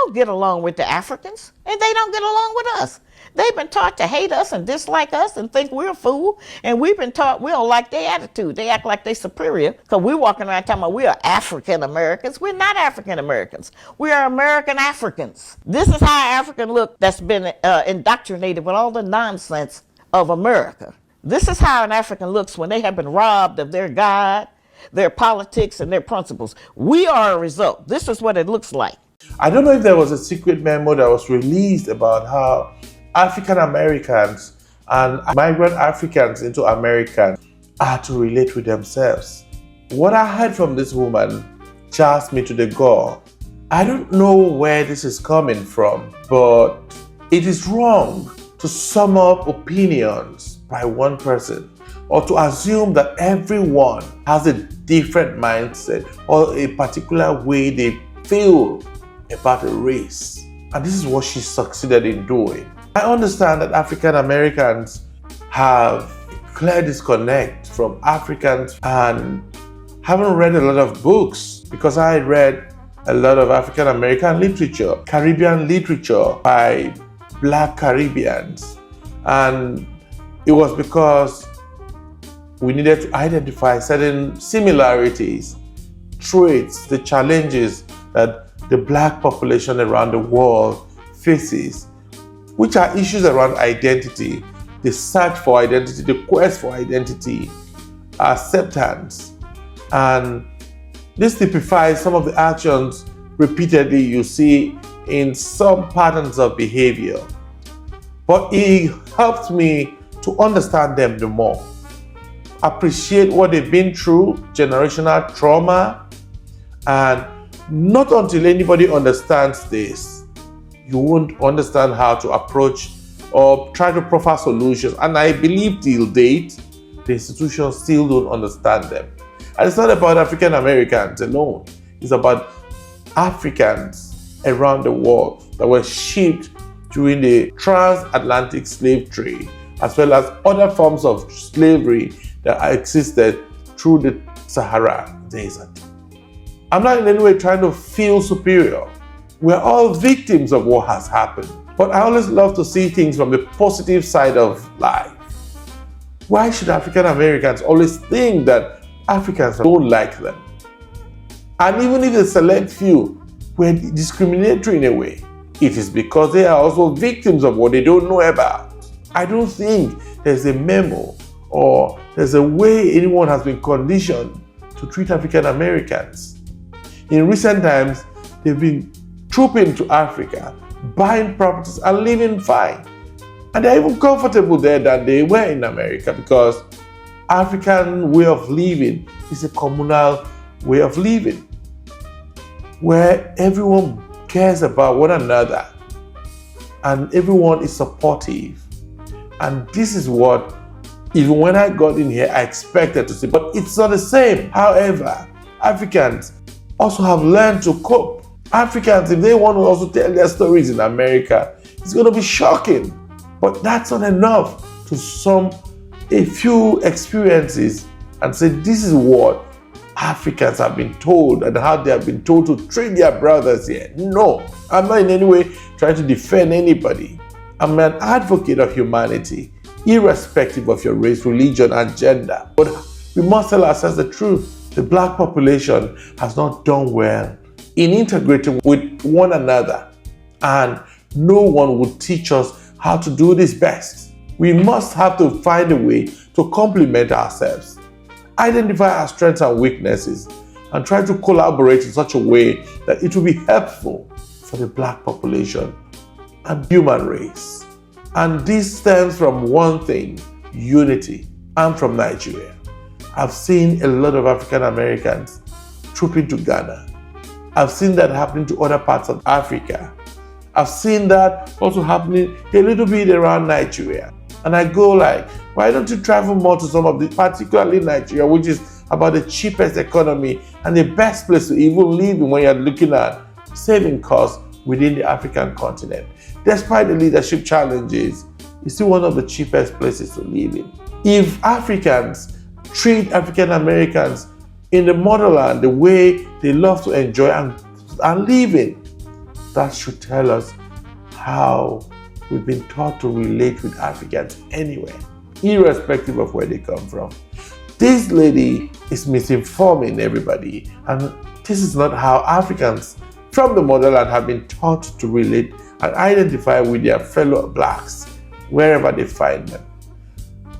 don't get along with the Africans, and they don't get along with us. They've been taught to hate us and dislike us and think we're a fool. And we've been taught we don't like their attitude. They act like they're superior because we're walking around talking about we are African Americans. We're not African Americans. We are American Africans. This is how African look that's been indoctrinated with all the nonsense of America. This is how an African looks when they have been robbed of their God, their politics, and their principles. We are a result. This is what it looks like. I don't know if there was a secret memo that was released about how African Americans and migrant Africans into America are to relate with themselves. What I heard from this woman jazzed me to the gore. I don't know where this is coming from, but it is wrong to sum up opinions by one person or to assume that everyone has a different mindset or a particular way they feel about a race. And this is what she succeeded in doing. I understand that African Americans have a clear disconnect from Africans and haven't read a lot of books, because I read a lot of African American literature, Caribbean literature by Black Caribbeans. And it was because we needed to identify certain similarities, traits, the challenges that the Black population around the world faces, which are issues around identity, the search for identity, the quest for identity, acceptance. And this typifies some of the actions repeatedly you see in some patterns of behavior. But it helped me to understand them the more, appreciate what they've been through, generational trauma, and not until anybody understands this, you won't understand how to approach or try to proffer solutions. And I believe till date, the institutions still don't understand them. And it's not about African Americans alone. It's about Africans around the world that were shipped during the transatlantic slave trade, as well as other forms of slavery that existed through the Sahara Desert. I'm not in any way trying to feel superior. We're all victims of what has happened. But I always love to see things from the positive side of life. Why should African Americans always think that Africans don't like them? And even if a select few were discriminatory in a way, it is because they are also victims of what they don't know about. I don't think there's a memo or there's a way anyone has been conditioned to treat African Americans. In recent times, they've been trooping to Africa, buying properties and living fine. And they're even comfortable there than they were in America, because African way of living is a communal way of living where everyone cares about one another and everyone is supportive. And this is what, even when I got in here, I expected to see, but it's not the same. However, Africans also have learned to cope. Africans, if they want to also tell their stories in America, it's going to be shocking. But that's not enough to sum a few experiences and say this is what Africans have been told and how they have been told to treat their brothers here. No, I'm not in any way trying to defend anybody. I'm an advocate of humanity, irrespective of your race, religion, and gender. But we must tell ourselves the truth. The Black population has not done well in integrating with one another, and no one would teach us how to do this best. We must have to find a way to complement ourselves, identify our strengths and weaknesses, and try to collaborate in such a way that it will be helpful for the Black population and human race. And this stems from one thing: unity. I'm from Nigeria. I've seen a lot of African Americans trooping to Ghana. I've seen that happening to other parts of Africa. I've seen that also happening a little bit around Nigeria. And I go like, why don't you travel more to some of the, particularly Nigeria, which is about the cheapest economy and the best place to even live in when you're looking at saving costs within the African continent. Despite the leadership challenges, it's still one of the cheapest places to live in. If Africans treat African Americans in the motherland the way they love to enjoy and live in, That should tell us how we've been taught to relate with Africans anywhere, irrespective of where they come from. This lady is misinforming everybody, and this is not how Africans from the motherland have been taught to relate and identify with their fellow blacks wherever they find them.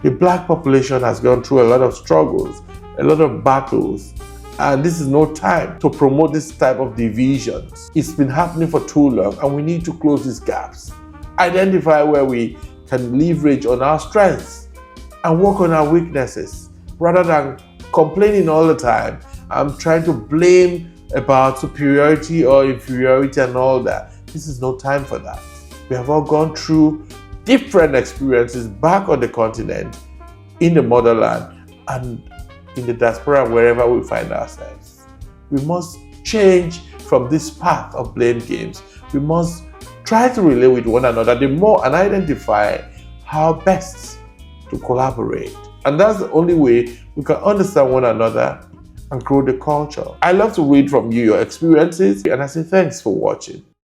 The black population has gone through a lot of struggles, a lot of battles, and this is no time to promote this type of divisions. It's been happening for too long, and we need to close these gaps, identify where we can leverage on our strengths and work on our weaknesses, rather than complaining all the time and trying to blame about superiority or inferiority and all that. This is no time for that. We have all gone through different experiences back on the continent, in the motherland, and in the diaspora, wherever we find ourselves. We must change from this path of blame games. We must try to relate with one another the more and identify how best to collaborate. And that's the only way we can understand one another and grow the culture. I love to read from you your experiences, and I say thanks for watching.